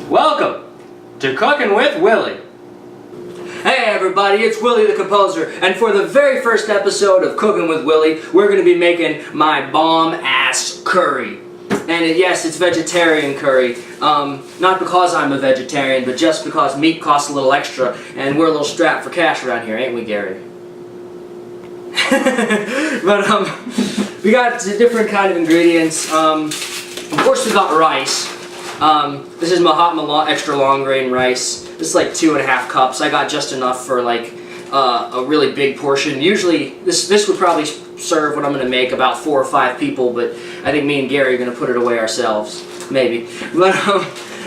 Welcome to Cooking with Willy. Hey everybody, it's Willy the Composer, and for the very first episode of Cooking with Willy, we're going to be making my bomb-ass curry. And yes, it's vegetarian curry. Not because I'm a vegetarian, but just because meat costs a little extra, and we're a little strapped for cash around here, ain't we, Gary? But we got different kind of ingredients. Of course, we got rice. This is Mahatma extra long grain rice. This is like 2.5 cups. I got just enough for like a really big portion. Usually, this would probably serve what I'm going to make about 4 or 5 people, but I think me and Gary are going to put it away ourselves, maybe. But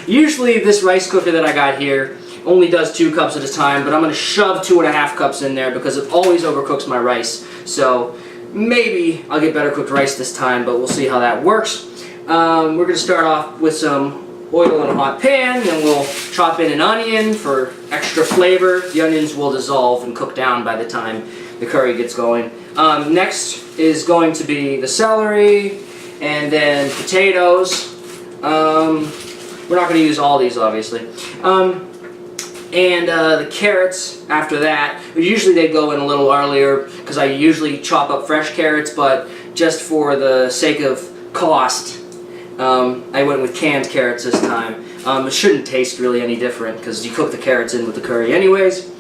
usually, this rice cooker that I got here only does 2 cups at a time, but I'm going to shove 2.5 cups in there because it always overcooks my rice. So maybe I'll get better cooked rice this time, but we'll see how that works. We're going to start off with some oil in a hot pan, then we'll chop in an onion for extra flavor. The onions will dissolve and cook down by the time the curry gets going. Next is going to be the celery, and then potatoes. We're not going to use all these, obviously. And the carrots after that. Usually they go in a little earlier because I usually chop up fresh carrots, but just for the sake of cost, I went with canned carrots this time. It shouldn't taste really any different because you cook the carrots in with the curry anyways.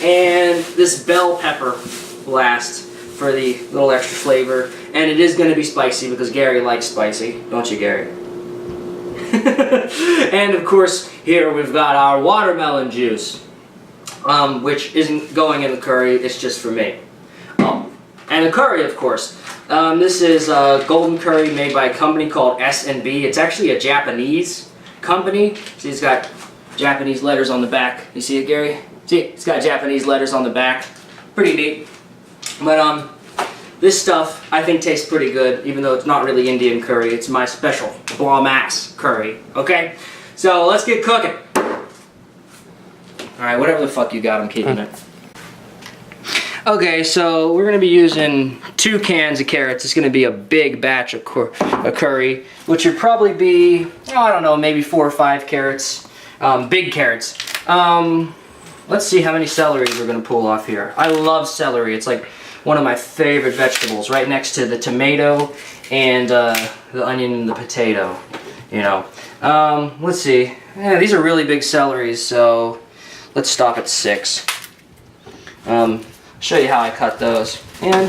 And this bell pepper last for the little extra flavor. And it is going to be spicy because Gary likes spicy. Don't you, Gary? And of course, here we've got our watermelon juice, which isn't going in the curry, it's just for me. Oh, and the curry, of course. This is golden curry made by a company called S&B. It's actually a Japanese company. See, it's got Japanese letters on the back. You see it, Gary? See, it's got Japanese letters on the back. Pretty neat. But this stuff I think tastes pretty good, even though it's not really Indian curry. It's my special bomb-ass curry. Okay? So let's get cooking. Alright, whatever the fuck you got, I'm keeping it. Okay, so we're going to be using 2 cans of carrots. It's going to be a big batch of curry, which would probably be, oh, I don't know, maybe 4 or 5 carrots. Big carrots. Let's see how many celeries we're going to pull off here. I love celery. It's like one of my favorite vegetables, right next to the tomato and the onion and the potato, you know. Let's see. Yeah, these are really big celeries, so let's stop at 6. Show you how I cut those. And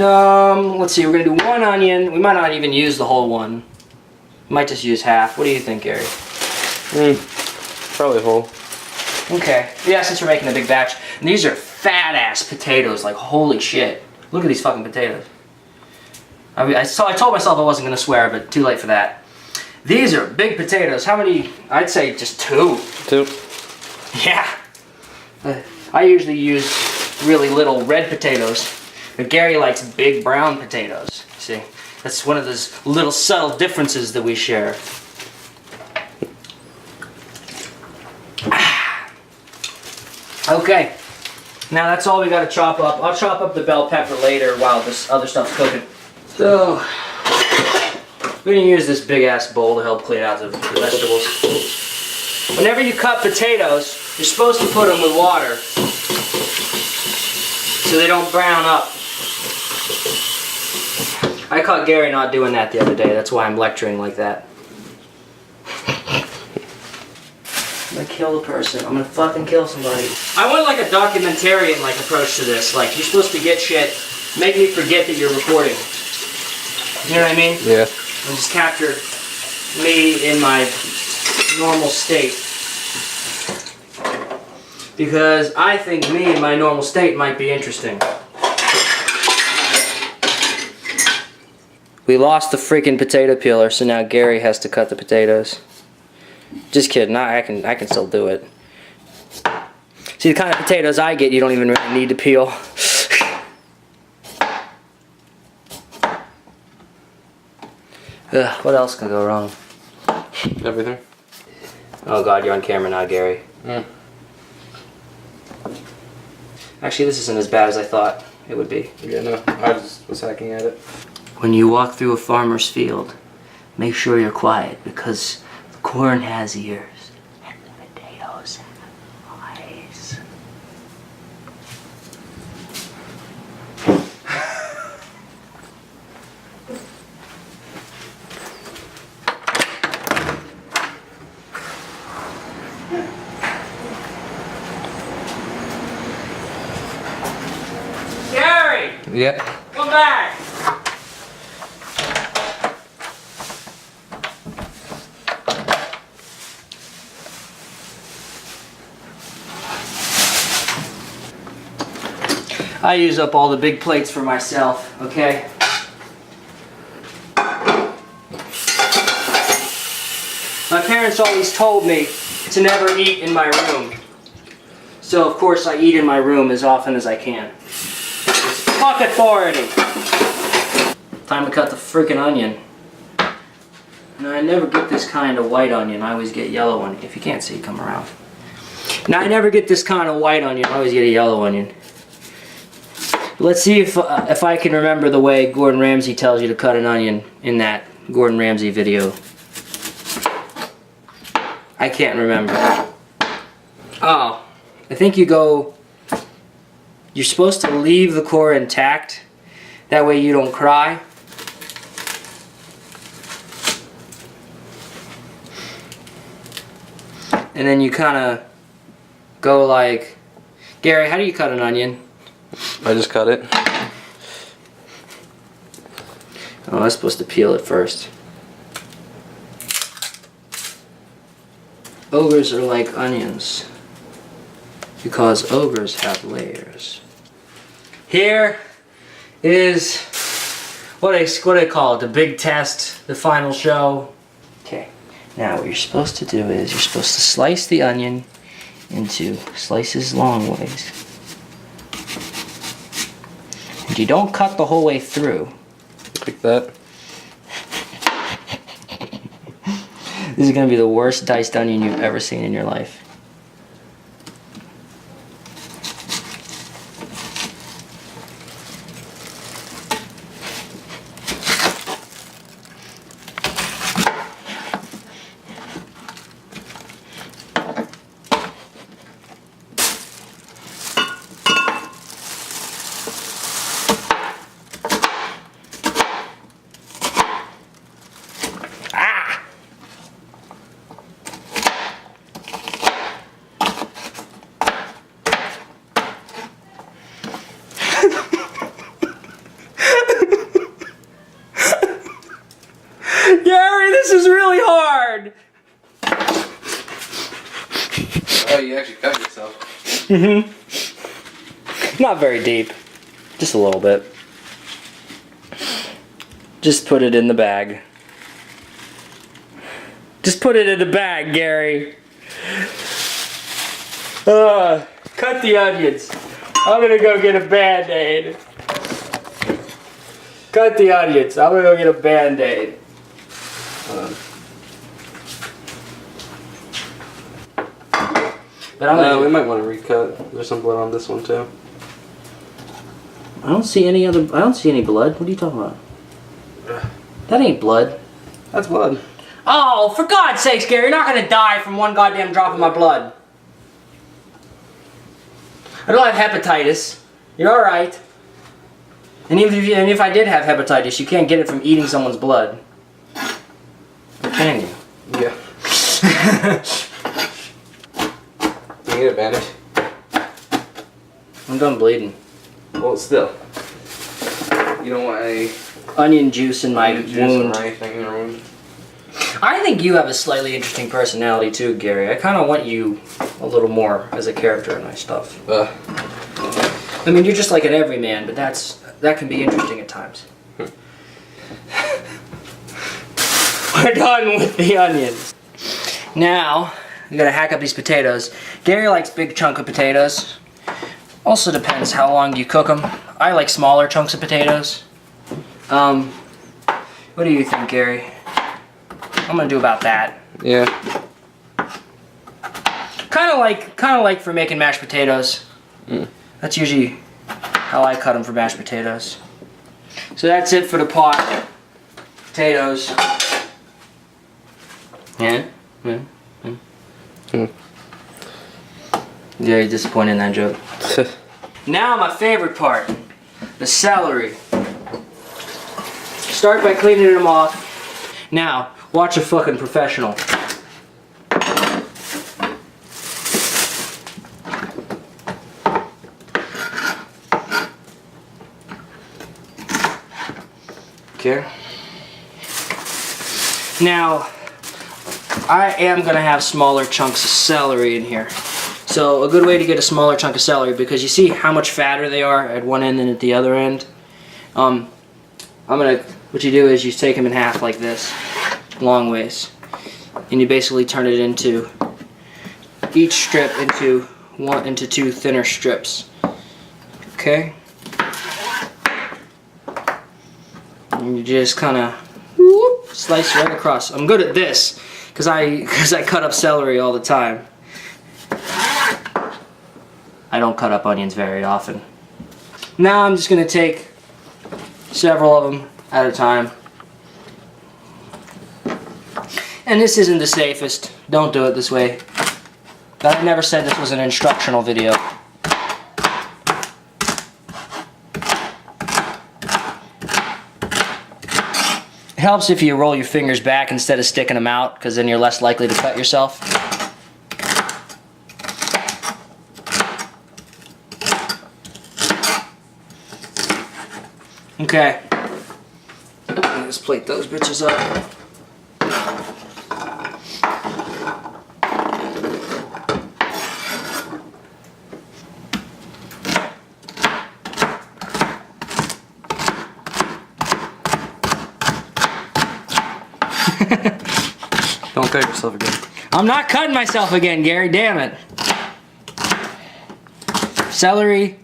let's see, we're going to do 1 onion. We might not even use the whole one. We might just use half. What do you think, Gary? Probably whole. Okay. Yeah, since we're making a big batch. And these are fat-ass potatoes, like holy shit. Look at these fucking potatoes. I told myself I wasn't going to swear, but too late for that. These are big potatoes. How many? I'd say just 2. 2? Yeah. I usually use really little red potatoes, but Gary likes big brown potatoes. See, that's one of those little subtle differences that we share. Okay, now that's all we got to chop up. I'll chop up the bell pepper later while this other stuff's cooking. So we're gonna use this big ass bowl to help clean out the vegetables. Whenever you cut potatoes, you're supposed to put them with water so they don't brown up. I caught Gary not doing that the other day. That's why I'm lecturing like that. I'm gonna kill a person. I'm gonna fucking kill somebody. I want like a documentarian like approach to this. Like you're supposed to get shit, make me forget that you're recording. You know what I mean? Yeah. And just capture me in my normal state. Because I think me in my normal state might be interesting. We lost the freaking potato peeler, so now Gary has to cut the potatoes. Just kidding, I can still do it. See, the kind of potatoes I get, you don't even really need to peel. Ugh, what else can go wrong? Everything. Oh God, you're on camera now, Gary. Mm. Actually, this isn't as bad as I thought it would be. Yeah, no, I just was hacking at it. When you walk through a farmer's field, make sure you're quiet because the corn has ears and the potatoes have eyes. Gary! Yeah. Come back! I use up all the big plates for myself, okay? My parents always told me to never eat in my room. So of course I eat in my room as often as I can. Fuck authority! Time to cut the freaking onion. Now I never get this kind of white onion, I always get yellow onion. If you can't see, come around. Now I never get this kind of white onion, I always get a yellow onion. Let's see if I can remember the way Gordon Ramsay tells you to cut an onion in that Gordon Ramsay video. I can't remember. Oh, I think you're supposed to leave the core intact. That way you don't cry. And then you kind of go like, Gary, how do you cut an onion? I just cut it. Oh, I was supposed to peel it first. Ogres are like onions because ogres have layers. Here is what I call it, the big test, the final show. Okay, now what you're supposed to do is you're supposed to slice the onion into slices long ways. And you don't cut the whole way through. Like that. This is going to be the worst diced onion you've ever seen in your life. Gary, this is really hard! Oh, you actually cut yourself. Mm-hmm. Not very deep. Just a little bit. Just put it in the bag. Just put it in the bag, Gary. Cut the onions. I'm gonna go get a Band-Aid. Cut the onions. I'm gonna go get a Band-Aid. But we might want to recut. There's some blood on this one too. I don't see any blood. What are you talking about? That ain't blood. That's blood. Oh, for God's sakes, Gary, you're not gonna die from one goddamn drop of my blood. I don't have hepatitis. You're alright. And even if I did have hepatitis, you can't get it from eating someone's blood. Or can you? Yeah. You need a bandage? I'm done bleeding. Well, still. You don't want any Onion juice in my juice wound. or anything in your wound? I think you have a slightly interesting personality too, Gary. I kind of want you a little more as a character in my stuff. I mean, you're just like an everyman, but that can be interesting at times. We're done with the onions. Now, we gotta hack up these potatoes. Gary likes big chunk of potatoes. Also depends how long you cook them. I like smaller chunks of potatoes. What do you think, Gary? I'm gonna do about that. Yeah. Kind of like for making mashed potatoes. That's usually how I cut them for mashed potatoes. So that's it for the pot. Potatoes. Yeah. Very disappointed in that joke. Now my favorite part, the celery. Start by cleaning them off. Now, watch a fucking professional. Okay. Now, I am gonna have smaller chunks of celery in here. So a good way to get a smaller chunk of celery, because you see how much fatter they are at one end than at the other end. What you do is you take them in half like this, long ways, and you basically turn it into each strip into two thinner strips. Okay. And you just kind of slice right across. I'm good at this because I cut up celery all the time. I don't cut up onions very often. Now I'm just going to take several of them at a time. And this isn't the safest. Don't do it this way. But I never said this was an instructional video. It helps if you roll your fingers back instead of sticking them out, because then you're less likely to cut yourself. Okay. Let's plate those bitches up. Don't cut yourself again. I'm not cutting myself again, Gary, damn it. Celery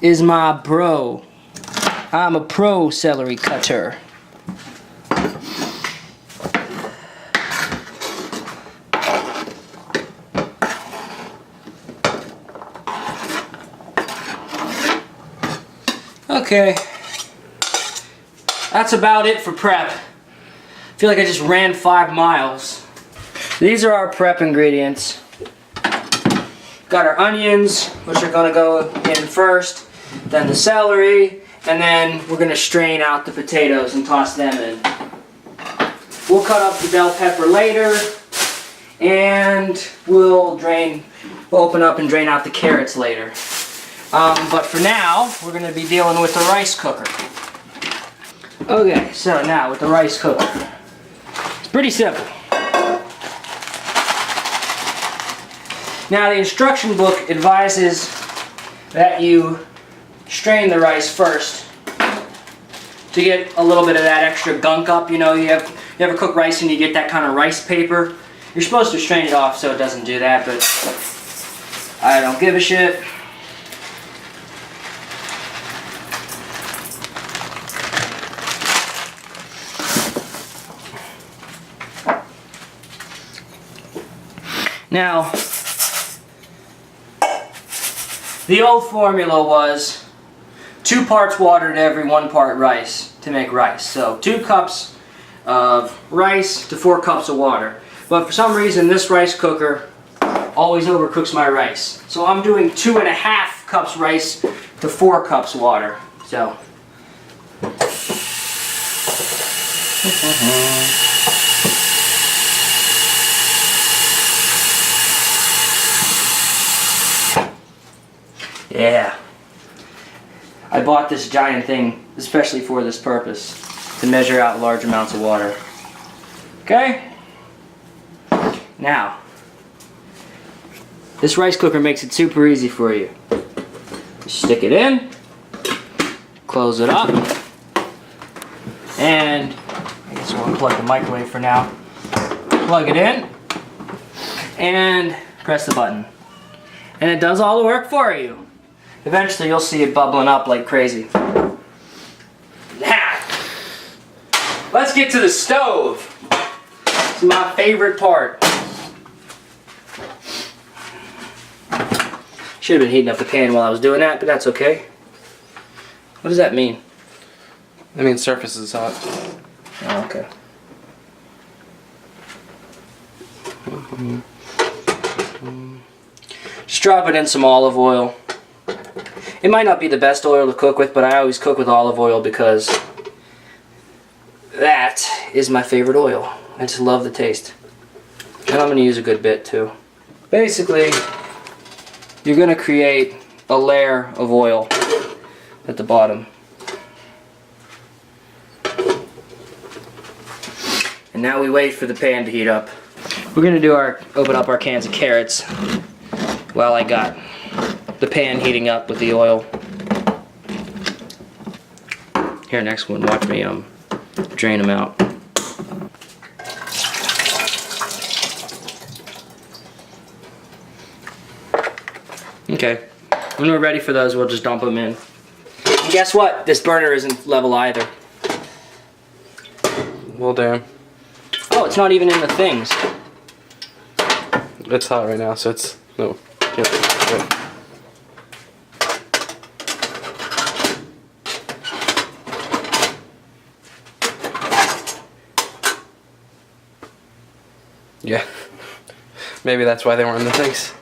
is my bro. I'm a pro celery cutter. Okay. That's about it for prep. I feel like I just ran 5 miles. These are our prep ingredients. Got our onions, which are gonna go in first, then the celery, and then we're going to strain out the potatoes and toss them in. We'll cut up the bell pepper later, and we'll open up and drain out the carrots later. But for now, we're going to be dealing with the rice cooker. Okay, so now with the rice cooker. It's pretty simple. Now the instruction book advises that you strain the rice first to get a little bit of that extra gunk up. You know, you ever cook rice and you get that kind of rice paper? You're supposed to strain it off so it doesn't do that, but I don't give a shit. Now, the old formula was 2 parts water to every 1 part rice to make rice. So 2 cups of rice to 4 cups of water. But for some reason this rice cooker always overcooks my rice. So I'm doing 2.5 cups rice to 4 cups water. So. Yeah. I bought this giant thing especially for this purpose, to measure out large amounts of water. Okay? Now, this rice cooker makes it super easy for you. Stick it in, close it up, and I guess we'll unplug the microwave for now. Plug it in, and press the button. And it does all the work for you. Eventually you'll see it bubbling up like crazy. Now, let's get to the stove. It's my favorite part. Should have been heating up the pan while I was doing that, but that's okay. What does that mean? I mean, surface is hot. Oh, okay. Just dropping in some olive oil. It might not be the best oil to cook with, but I always cook with olive oil because that is my favorite oil. I just love the taste. And I'm going to use a good bit too. Basically, you're going to create a layer of oil at the bottom. And now we wait for the pan to heat up. We're going to open up our cans of carrots while I got the pan heating up with the oil. Here, next one, watch me drain them out. Okay, when we're ready for those, we'll just dump them in. And guess what? This burner isn't level either. Well, damn. Oh, it's not even in the things. It's hot right now, so it's no. Yep. Yeah. Maybe that's why they weren't in the things.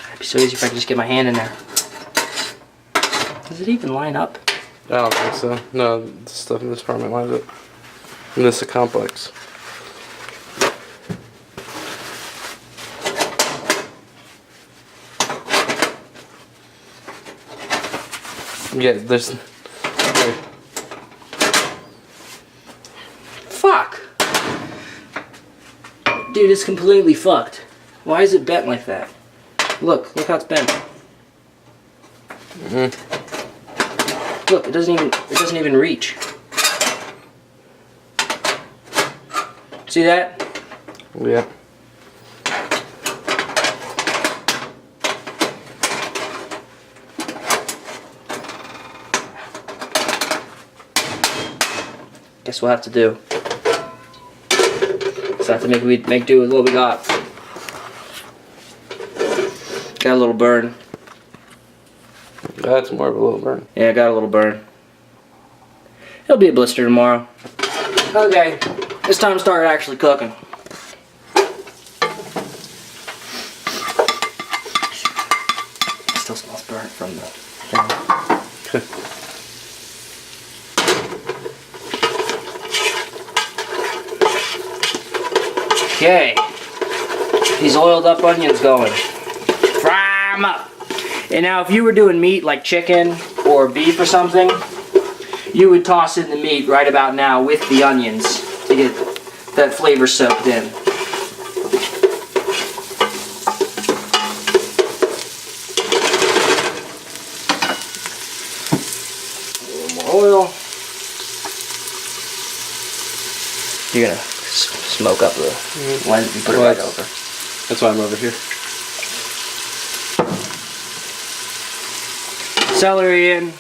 It'd be so easy if I could just get my hand in there. Does it even line up? I don't think so. No, the stuff in this apartment lines up. And this is a complex. Yeah, there's... Fuck! Dude, it's completely fucked. Why is it bent like that? Look how it's bent. Look, it doesn't even reach. See that? Yeah. Guess we'll have to do. So I have to make do with what we got. Got a little burn. That's more of a little burn. Yeah, I got a little burn. It'll be a blister tomorrow. Okay, it's time to start actually cooking. It still smells burnt from the thing. Okay, these oiled up onions going. Fry them up. And now if you were doing meat like chicken or beef or something, you would toss in the meat right about now with the onions to get that flavor soaked in. A little more oil. You're gonna smoke up the lens if you put it right over. That's why I'm over here. Celery in.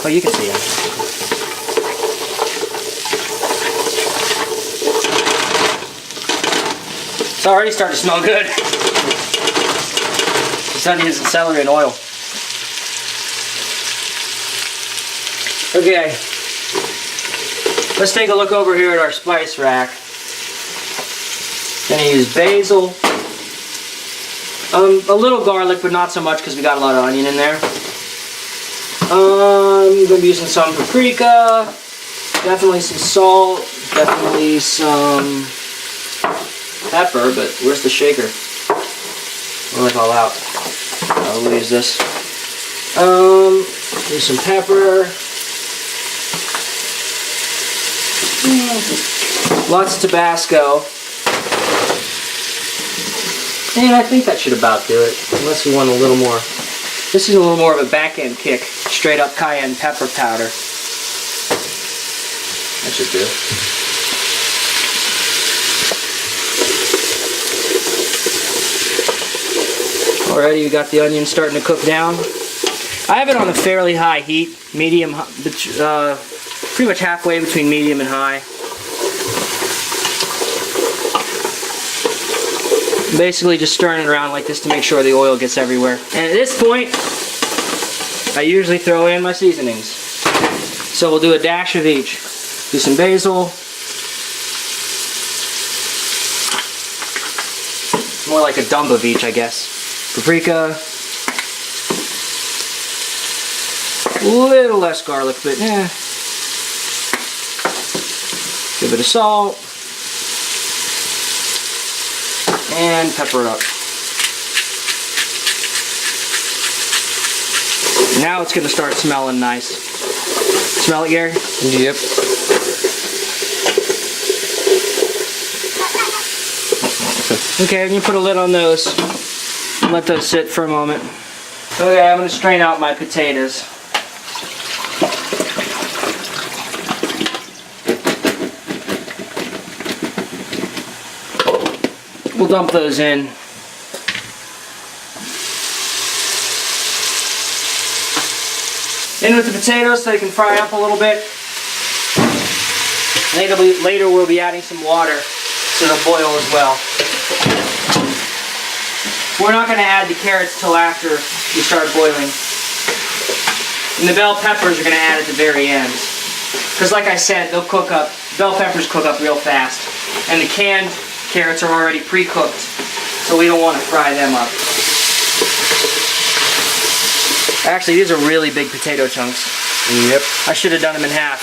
Oh, you can see him. It's already starting to smell good. It's onions and celery and oil. Okay. Let's take a look over here at our spice rack. Gonna use basil. A little garlic, but not so much because we got a lot of onion in there. I'm gonna be using some paprika, definitely some salt, definitely some pepper, but where's the shaker? I'll let it all out. We'll use this. Use some pepper. Lots of Tabasco. And I think that should about do it, unless you want a little more. This is a little more of a back-end kick, straight up cayenne pepper powder. That should do. Already we got the onion starting to cook down. I have it on a fairly high heat, medium, pretty much halfway between medium and high. Basically just stirring it around like this to make sure the oil gets everywhere. And at this point, I usually throw in my seasonings. So we'll do a dash of each. Do some basil. More like a dump of each, I guess. Paprika. A little less garlic, but eh. Give it a salt. And pepper it up. Now it's going to start smelling nice. Smell it, Gary? Yep. Okay, and you put a lid on those. Let those sit for a moment. Okay, I'm going to strain out my potatoes. We'll dump those in. In with the potatoes so they can fry up a little bit. Later we'll be adding some water so they'll boil as well. We're not going to add the carrots till after we start boiling. And the bell peppers are going to add at the very end. Because like I said, they'll cook up, bell peppers cook up real fast. And the canned carrots are already pre-cooked, so we don't want to fry them up. Actually, these are really big potato chunks. Yep. I should have done them in half.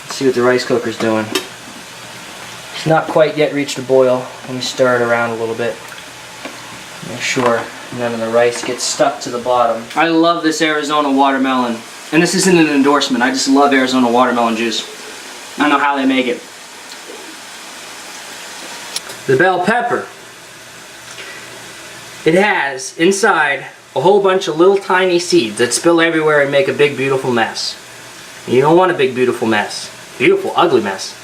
Let's see what the rice cooker's doing. It's not quite yet reached a boil. Let me stir it around a little bit. Make sure none of the rice gets stuck to the bottom. I love this Arizona watermelon. And this isn't an endorsement, I just love Arizona watermelon juice. I don't know how they make it. The bell pepper. It has inside a whole bunch of little tiny seeds that spill everywhere and make a big beautiful mess. You don't want a big beautiful mess. Beautiful, ugly mess.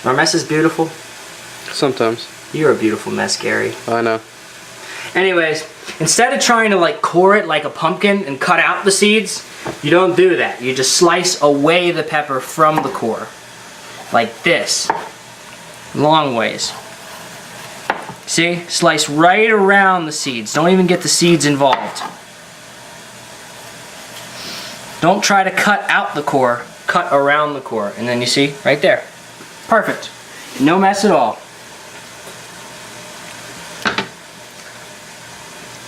Our mess is beautiful. Sometimes. You're a beautiful mess, Gary. I know. Anyways, instead of trying to like core it like a pumpkin and cut out the seeds, you don't do that. You just slice away the pepper from the core. Like this. Long ways. See? Slice right around the seeds. Don't even get the seeds involved. Don't try to cut out the core. Cut around the core. And then you see? Right there. Perfect. No mess at all.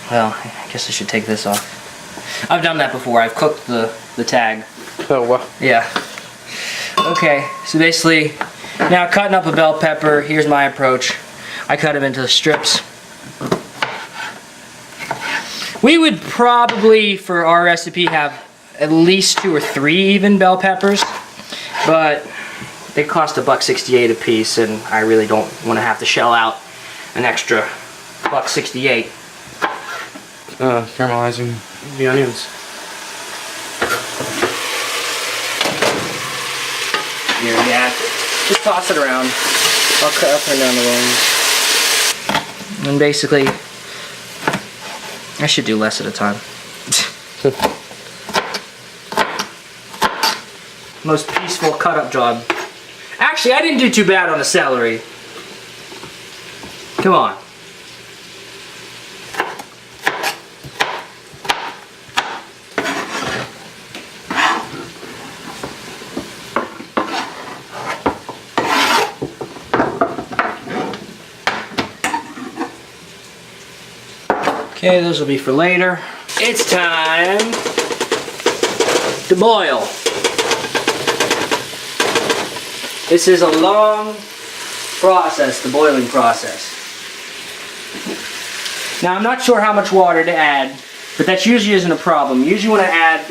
Well, I guess I should take this off. I've done that before. I've cooked the tag. Oh, wow. Yeah. Okay, so basically, now cutting up a bell pepper, here's my approach. I cut them into strips. We would probably, for our recipe, have at least 2 or 3 even bell peppers, but they cost $1.68 a piece, and I really don't want to have to shell out an extra $1.68. Caramelizing the onions. Here, yeah. Just toss it around. I'll turn down the volume. And basically, I should do less at a time. Most peaceful cut-up job. Actually, I didn't do too bad on the celery. Come on. Okay, those will be for later. It's time to boil. This is a long process, the boiling process. Now I'm not sure how much water to add, but that usually isn't a problem. You usually want to add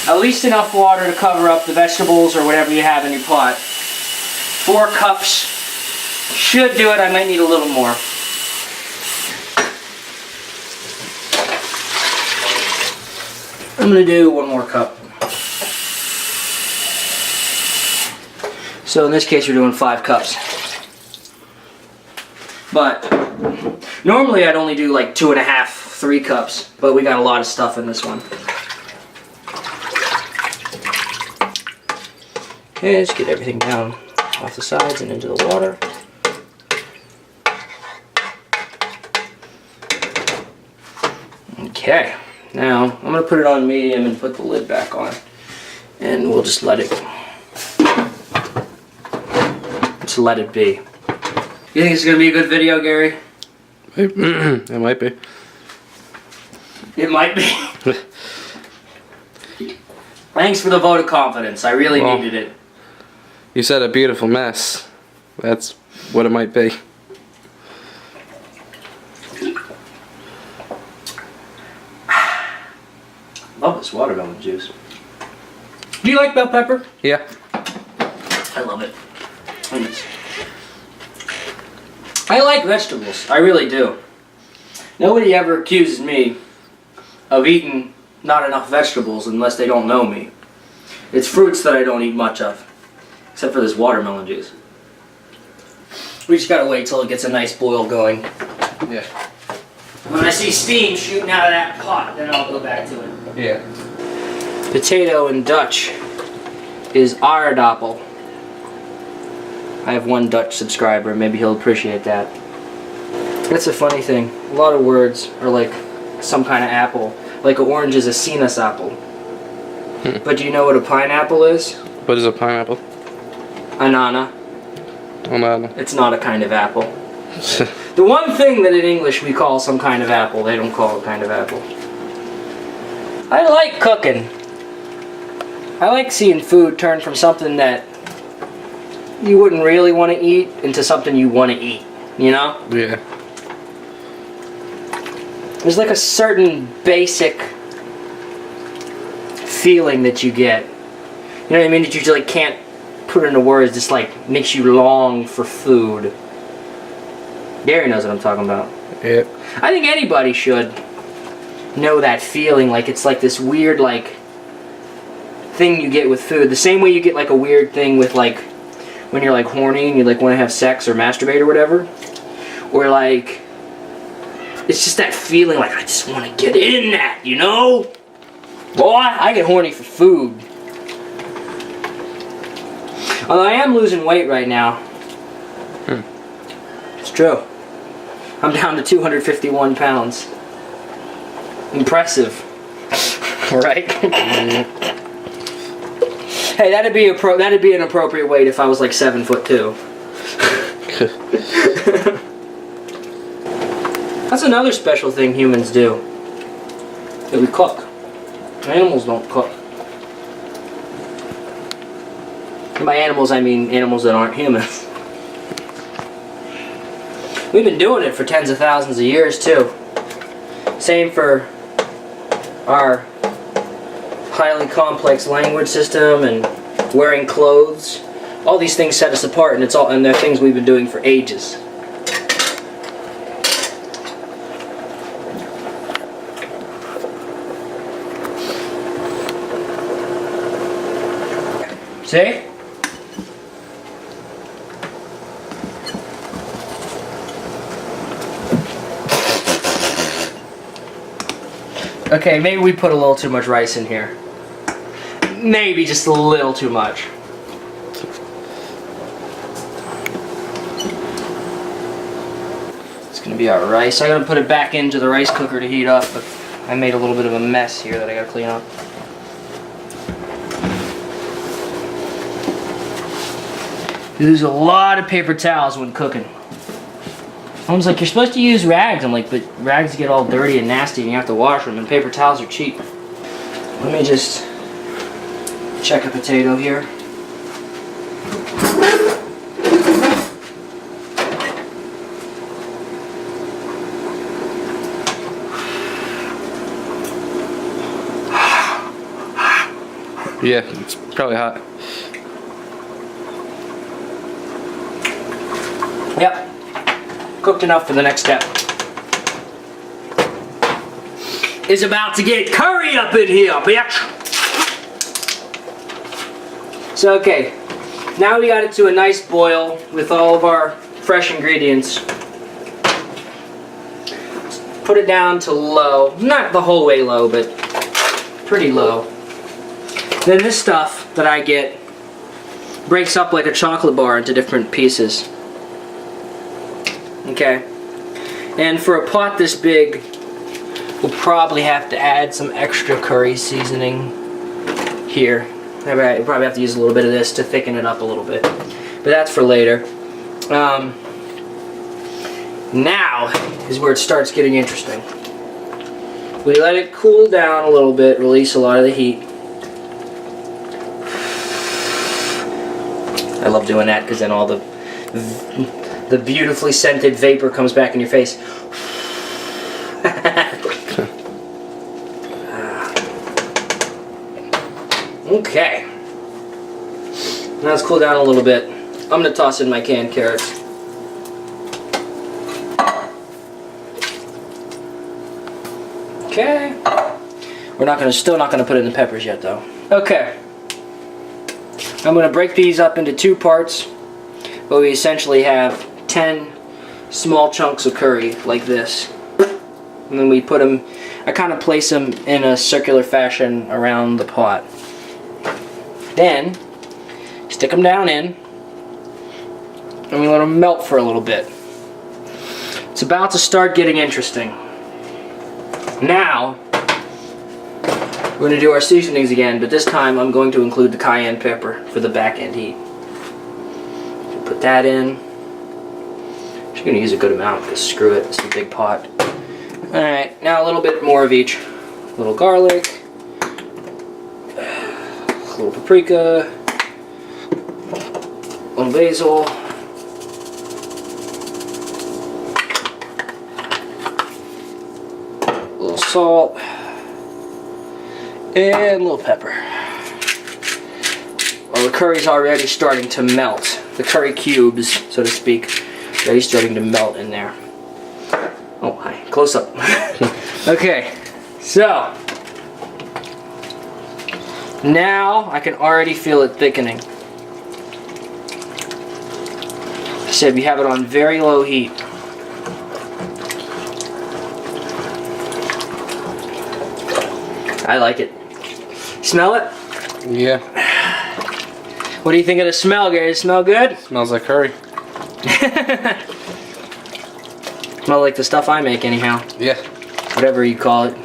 at least enough water to cover up the vegetables or whatever you have in your pot. 4 cups should do it. I might need a little more. I'm going to do 1 more cup. So in this case we're doing 5 cups. But normally I'd only do like 2.5, 3 cups, but we got a lot of stuff in this one. Okay, let's get everything down off the sides and into the water. Okay, now I'm going to put it on medium and put the lid back on. And we'll just let it be. You think it's going to be a good video, Gary? It might be. It might be. Thanks for the vote of confidence. I really needed it. You said a beautiful mess. That's what it might be. Love this watermelon juice. Do you like bell pepper? Yeah. I love it. I like vegetables. I really do. Nobody ever accuses me of eating not enough vegetables unless they don't know me. It's fruits that I don't eat much of. Except for this watermelon juice. We just gotta wait till it gets a nice boil going. Yeah. When I see steam shooting out of that pot, then I'll go back to it. Yeah. Potato in Dutch is aardappel. I have one Dutch subscriber, maybe he'll appreciate that. That's a funny thing. A lot of words are like some kind of apple. Like an orange is a sinaasappel. But do you know what a pineapple is? What is a pineapple? Anana. Oh, no. It's not a kind of apple. The one thing that in English we call some kind of apple, they don't call a kind of apple. I like cooking. I like seeing food turn from something that you wouldn't really want to eat into something you want to eat, you know? Yeah. There's like a certain basic feeling that you get. You know what I mean? That you just like can't put into words. Just like makes you long for food. Gary knows what I'm talking about. Yeah. I think anybody should know that feeling. Like it's like this weird like thing you get with food. The same way you get like a weird thing with like when you're like horny and you like want to have sex or masturbate or whatever. Or like it's just that feeling like I just want to get in that, you know? Boy, I get horny for food. Although I am losing weight right now. It's true. I'm down to 251 pounds. Impressive. Right? Hey, that'd be an appropriate weight if I was like 7'2". That's another special thing humans do. That we cook. Animals don't cook. And by animals, I mean animals that aren't humans. We've been doing it for tens of thousands of years, too. Same for our highly complex language system and wearing clothes. All these things set us apart, and they're things we've been doing for ages. See? Okay, maybe we put a little too much rice in here. Maybe just a little too much. It's gonna be our rice. I'm gonna put it back into the rice cooker to heat up, but I made a little bit of a mess here that I gotta clean up. Use a lot of paper towels when cooking. Someone's like, you're supposed to use rags. I'm like, but rags get all dirty and nasty and you have to wash them, and paper towels are cheap. Let me just check a potato here. Yeah, it's probably hot. Yep. Cooked enough for the next step. It's about to get curry up in here, bitch! So, okay. Now we got it to a nice boil with all of our fresh ingredients. put it down to low. Not the whole way low, but pretty low. Then this stuff that I get breaks up like a chocolate bar into different pieces. Okay. And for a pot this big, we'll probably have to add some extra curry seasoning here. I probably have to use a little bit of this to thicken it up a little bit. But that's for later. Now is where it starts getting interesting. We let it cool down a little bit, release a lot of the heat. I love doing that because then all the beautifully scented vapor comes back in your face. Okay. Now it's cooled down a little bit. I'm going to toss in my canned carrots. Okay. Still not going to put in the peppers yet though. Okay. I'm going to break these up into 2 parts, but we essentially have 10 small chunks of curry like this. And then we put them, I kind of place them in a circular fashion around the pot. Then, stick them down in, and we let them melt for a little bit. It's about to start getting interesting. Now, we're going to do our seasonings again, but this time I'm going to include the cayenne pepper for the back end heat. Put that in. I'm just going to use a good amount because screw it, it's a big pot. Alright, now a little bit more of each. A little garlic, a little paprika, a little basil, a little salt, and a little pepper. Well, the curry's already starting to melt. The curry cubes, so to speak, already starting to melt in there. Oh, hi. Close up. Okay, so now I can already feel it thickening. I said we have it on very low heat. I like it. Smell it? Yeah. What do you think of the smell, Gary? Does it smell good? Smells like curry. Smell like the stuff I make anyhow. Yeah. Whatever you call it.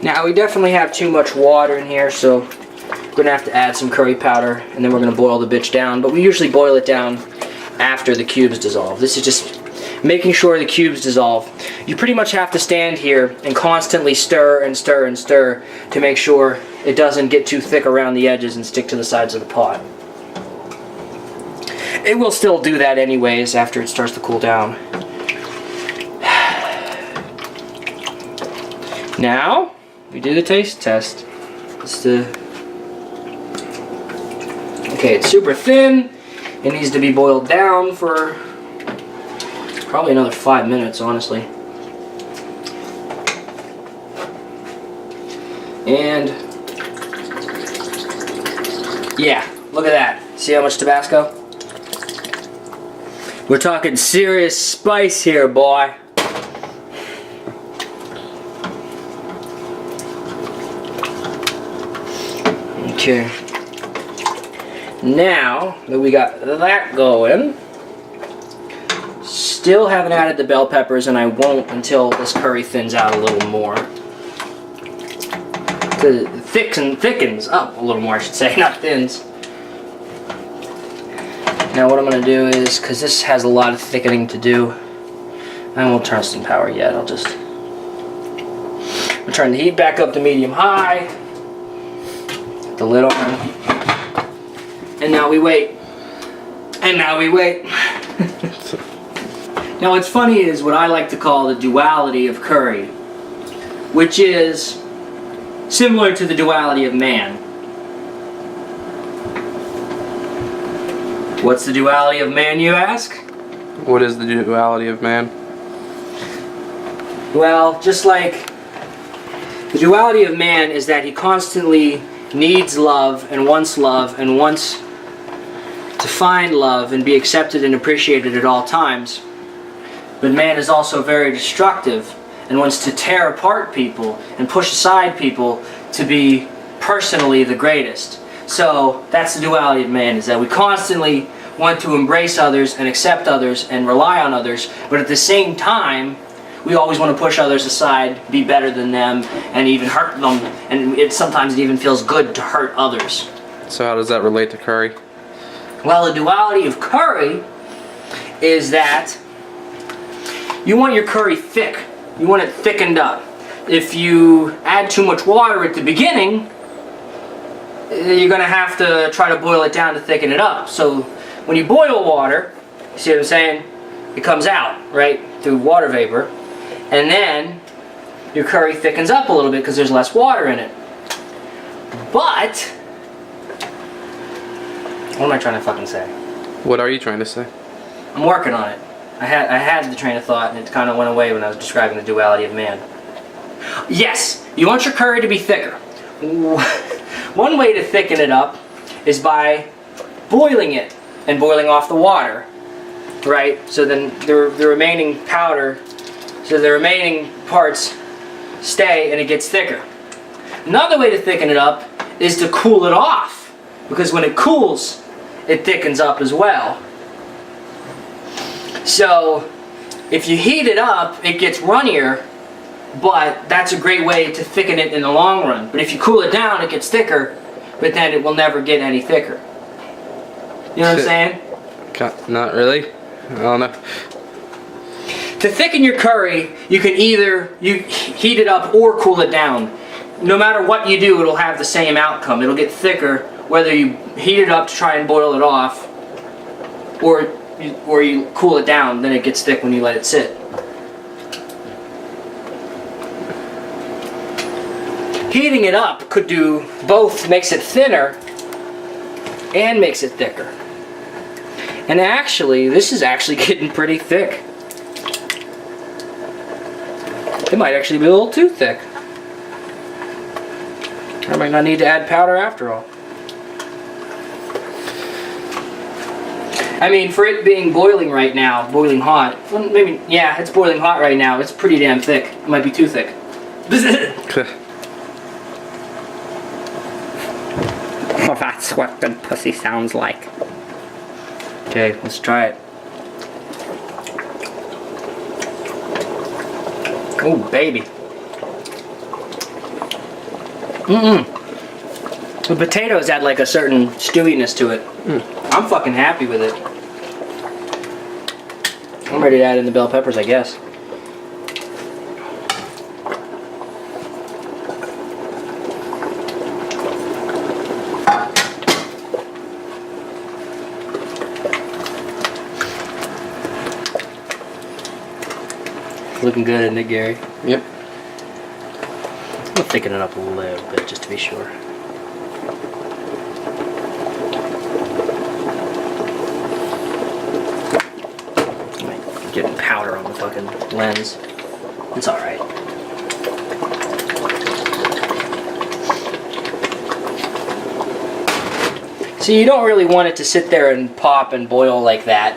Now we definitely have too much water in here, so we're going to have to add some curry powder, and then we're going to boil the bitch down. But we usually boil it down after the cubes dissolve. This is just making sure the cubes dissolve. You pretty much have to stand here and constantly stir and stir and stir to make sure it doesn't get too thick around the edges and stick to the sides of the pot. It will still do that anyways after it starts to cool down. Now, we do the taste test. Okay, it's super thin. It needs to be boiled down for probably another 5 minutes, honestly. And yeah, look at that. See how much Tabasco? We're talking serious spice here, boy. Okay. Now that we got that going, still haven't added the bell peppers, and I won't until this curry thins out a little more. Thickens up a little more, I should say, not thins. Now what I'm going to do is, because this has a lot of thickening to do, I won't turn some power yet, I'm turn the heat back up to medium high. The lid on, and now we wait, and now we wait. Now what's funny is what I like to call the duality of curry, which is similar to the duality of man. What's the duality of man, you ask? What is the duality of man? Well, just like the duality of man is that he constantly needs love and wants to find love and be accepted and appreciated at all times. But man is also very destructive and wants to tear apart people and push aside people to be personally the greatest. So that's the duality of man, is that we constantly want to embrace others and accept others and rely on others, but at the same time, we always want to push others aside, be better than them, and even hurt them, and sometimes it even feels good to hurt others. So how does that relate to curry? Well, the duality of curry is that you want your curry thick. You want it thickened up. If you add too much water at the beginning, you're going to have to try to boil it down to thicken it up. So when you boil water, you see what I'm saying? It comes out, right, through water vapor. And then your curry thickens up a little bit because there's less water in it. But, what am I trying to fucking say? What are you trying to say? I'm working on it. I had the train of thought and it kind of went away when I was describing the duality of man. Yes, you want your curry to be thicker. One way to thicken it up is by boiling it and boiling off the water, right? So then the remaining powder, so the remaining parts stay and it gets thicker. Another way to thicken it up is to cool it off, because when it cools, it thickens up as well. So if you heat it up, it gets runnier, but that's a great way to thicken it in the long run. But if you cool it down, it gets thicker, but then it will never get any thicker. You know what I'm saying? Not really. I don't know. To thicken your curry, you can either heat it up or cool it down. No matter what you do, it'll have the same outcome. It'll get thicker whether you heat it up to try and boil it off, or you cool it down, then it gets thick when you let it sit. Heating it up could do both, makes it thinner and makes it thicker. And actually, this is actually getting pretty thick. It might actually be a little too thick. I might not need to add powder after all. I mean, for it being boiling right now, boiling hot, well, maybe, yeah, it's boiling hot right now. It's pretty damn thick. It might be too thick. Well, that's what good pussy sounds like. Okay, let's try it. Oh, baby. The potatoes add like a certain stewiness to it. I'm fucking happy with it. I'm ready to add in the bell peppers, I guess. Looking good, isn't it, Gary? Yep. I'll thicken it up a little bit just to be sure. Getting powder on the fucking lens. It's alright. See, you don't really want it to sit there and pop and boil like that,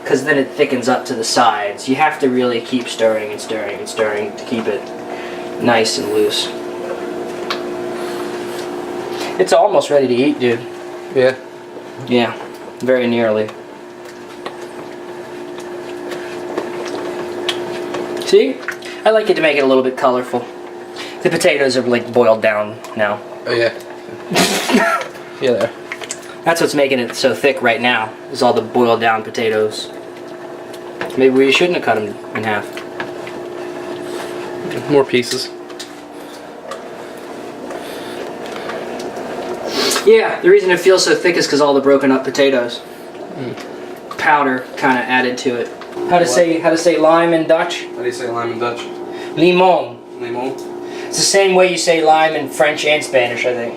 because then it thickens up to the sides. You have to really keep stirring and stirring and stirring to keep it nice and loose. It's almost ready to eat, dude. Yeah. Yeah, very nearly. See? I like it to make it a little bit colorful. The potatoes are like boiled down now. Oh yeah. Yeah, there. That's what's making it so thick right now, is all the boiled down potatoes. Maybe we shouldn't have cut them in half. More pieces. Yeah, the reason it feels so thick is because all the broken up potatoes. Powder kind of added to it. How to say lime in Dutch? How do you say lime in Dutch? Limon. Limon. It's the same way you say lime in French and Spanish, I think.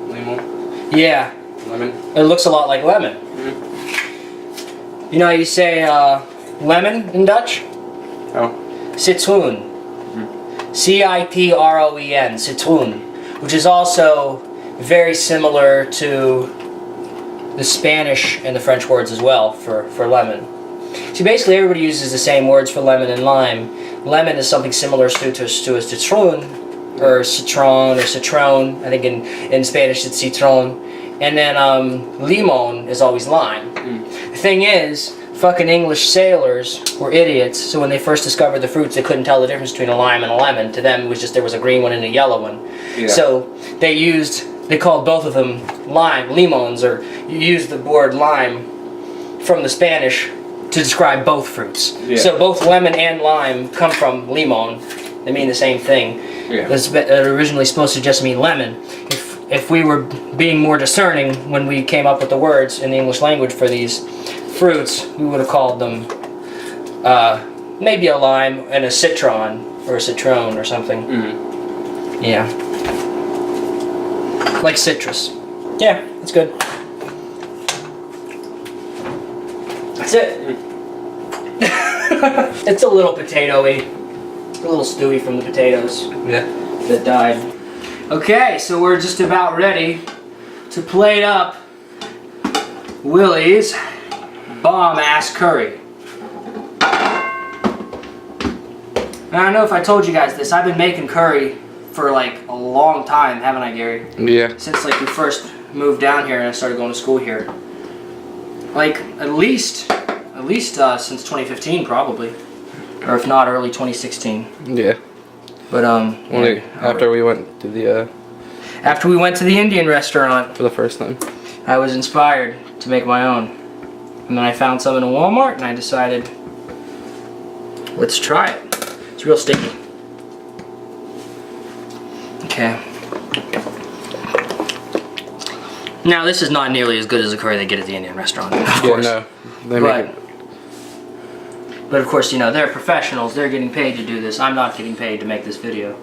Limon. Yeah. Lemon. It looks a lot like lemon. You know how you say lemon in Dutch? Oh. Citroen. C-I-T-R-O-E-N. Citroen. Which is also very similar to the Spanish and the French words as well for lemon. See, basically everybody uses the same words for lemon and lime. lemon is something similar to a citron, or citron. I think in Spanish it's citron. And then limon is always lime. The thing is, fucking English sailors were idiots, so when they first discovered the fruits, they couldn't tell the difference between a lime and a lemon. To them, it was just there was a green one and a yellow one. Yeah. So they called both of them limons, or you used the word lime from the Spanish to describe both fruits. Yeah. So both lemon and lime come from limon. They mean the same thing. Yeah. It was originally supposed to just mean lemon. If we were being more discerning when we came up with the words in the English language for these fruits, we would have called them maybe a lime and a citron or a citron or something. Mm-hmm. Yeah, like citrus. Yeah, that's good. That's it. It's a little potatoey, a little stewy from the potatoes. Yeah, that died. Okay, so we're just about ready to plate up Willy's bomb-ass curry. I don't know if I told you guys this, I've been making curry for like a long time, haven't I, Gary? Yeah. Since like we first moved down here and I started going to school here. Like at least since 2015 probably, or if not early 2016. Yeah. But after we went to the Indian restaurant for the first time, I was inspired to make my own. And then I found some in a Walmart and I decided, let's try it. It's real sticky. Okay. Now this is not nearly as good as the curry they get at the Indian restaurant, of course. No. They make it. But of course, you know, they're professionals. They're getting paid to do this. I'm not getting paid to make this video.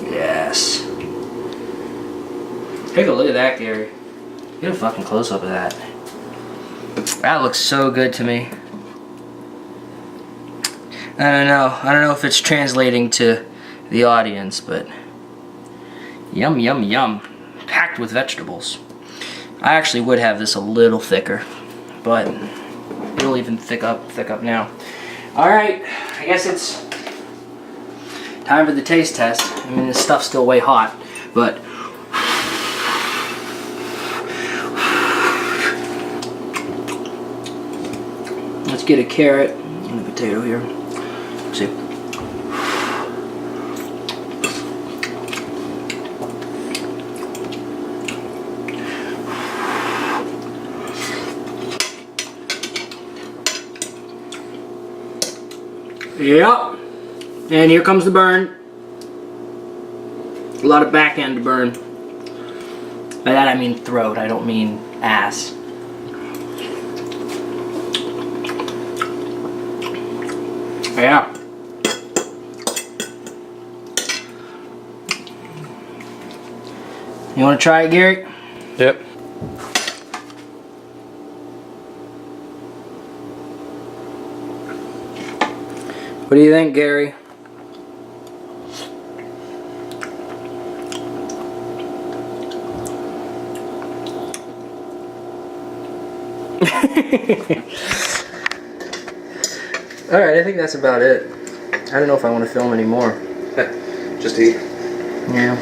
Yes. Take a look at that, Gary. Get a fucking close-up of that. That looks so good to me. I don't know if it's translating to the audience, but yum, yum, yum. Packed with vegetables. I actually would have this a little thicker, but it'll even thick up now. Alright, I guess it's time for the taste test. I mean, this stuff's still way hot, but let's get a carrot and a potato here. Let's see. Yep, and here comes the burn. A lot of back end to burn. By that I mean throat, I don't mean ass. Yeah. You want to try it, Gary? Yep. What do you think, Gary? Alright, I think that's about it. I don't know if I want to film anymore. Just eat. Yeah.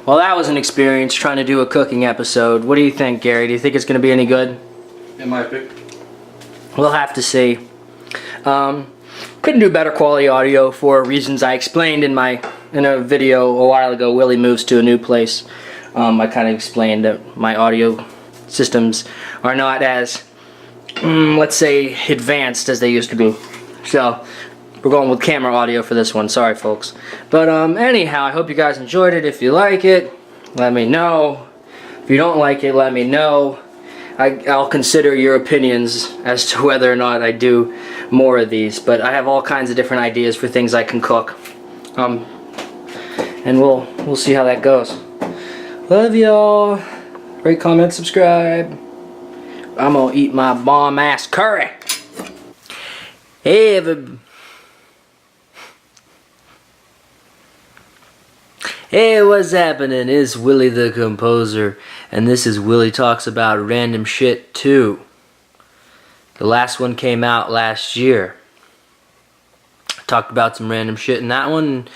Well, that was an experience trying to do a cooking episode. What do you think, Gary? Do you think it's going to be any good? It might be. We'll have to see. Couldn't do better quality audio for reasons I explained in a video a while ago. Willy moves to a new place. I kind of explained that my audio systems are not as, let's say, advanced as they used to be. So we're going with camera audio for this one. Sorry, folks. But anyhow, I hope you guys enjoyed it. If you like it, let me know. If you don't like it, let me know. I'll consider your opinions as to whether or not I do more of these, but I have all kinds of different ideas for things I can cook, and we'll see how that goes. Love y'all. Rate, comment, subscribe. I'm gonna eat my bomb ass curry. Hey, Hey, what's happening? It's Willy the Composer, and this is Willy Talks About Random Shit too. The last one came out last year. Talked about some random shit in that one. And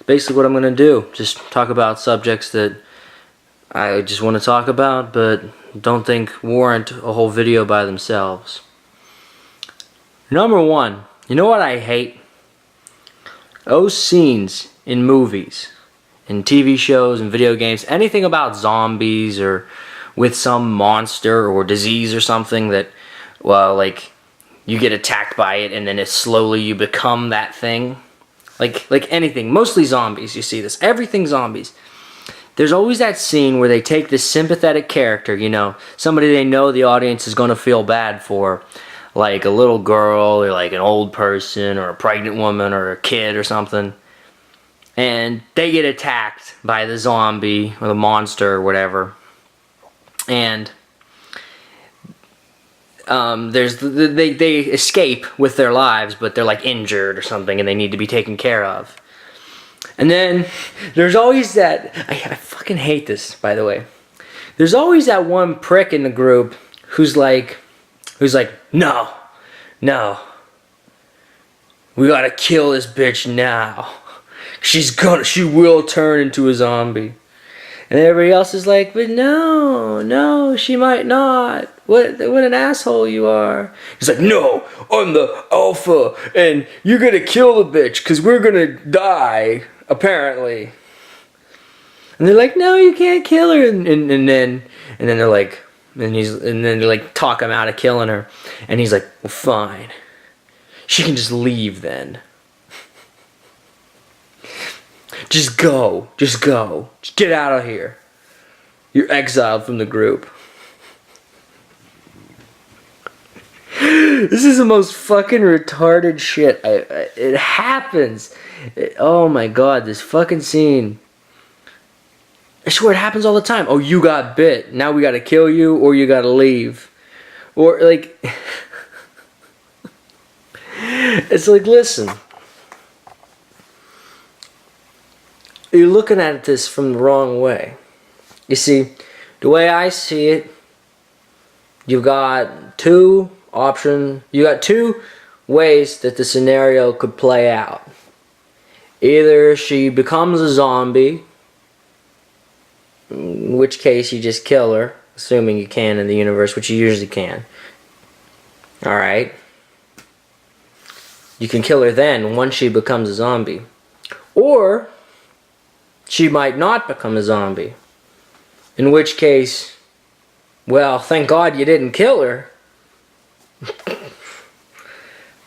basically what I'm going to do. Just talk about subjects that I just want to talk about, but don't think warrant a whole video by themselves. Number one, you know what I hate? Those scenes in movies, in TV shows and video games, anything about zombies or with some monster or disease or something that, well, like, you get attacked by it and then it slowly you become that thing. Like anything, mostly zombies, you see this. Everything zombies. There's always that scene where they take this sympathetic character, you know, somebody they know the audience is going to feel bad for, like a little girl or like an old person or a pregnant woman or a kid or something, and they get attacked by the zombie or the monster or whatever, and they escape with their lives, but they're like injured or something and they need to be taken care of. And then there's always that, I fucking hate this, by the way. There's always that one prick in the group who's like, no, we gotta kill this bitch now. She will turn into a zombie. And everybody else is like, but no, she might not. What an asshole you are. He's like, no, I'm the alpha, and you're gonna kill the bitch, because we're gonna die, apparently. And they're like, no, you can't kill her. And then they're like, and then they're like, talk him out of killing her. And he's like, well, fine. She can just leave then. Just go. Just get out of here. You're exiled from the group. This is the most fucking retarded shit. It happens. Oh my god, this fucking scene. I swear it happens all the time. Oh, you got bit. Now we gotta kill you, or you gotta leave. Or, like... It's like, listen. You're looking at this from the wrong way. You see, the way I see it, you've got two ways that the scenario could play out. Either she becomes a zombie, in which case you just kill her, assuming you can in the universe, which you usually can. Alright. You can kill her then, once she becomes a zombie. Or she might not become a zombie. In which case, well, thank God you didn't kill her.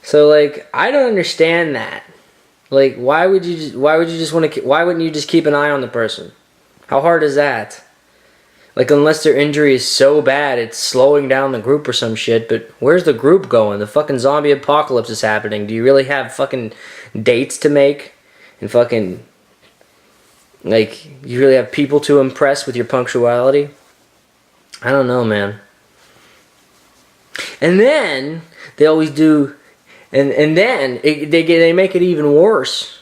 So, like, I don't understand that. Like, why wouldn't you just keep an eye on the person? How hard is that? Like, unless their injury is so bad it's slowing down the group or some shit, but where's the group going? The fucking zombie apocalypse is happening. Do you really have fucking dates to make? And fucking, like, you really have people to impress with your punctuality? I don't know, man. And then they always do, and then they make it even worse.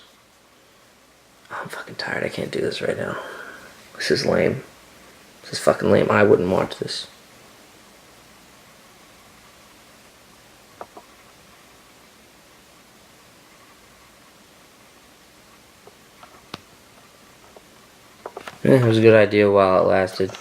Oh, I'm fucking tired. I can't do this right now. This is lame. This is fucking lame. I wouldn't watch this. It was a good idea while it lasted.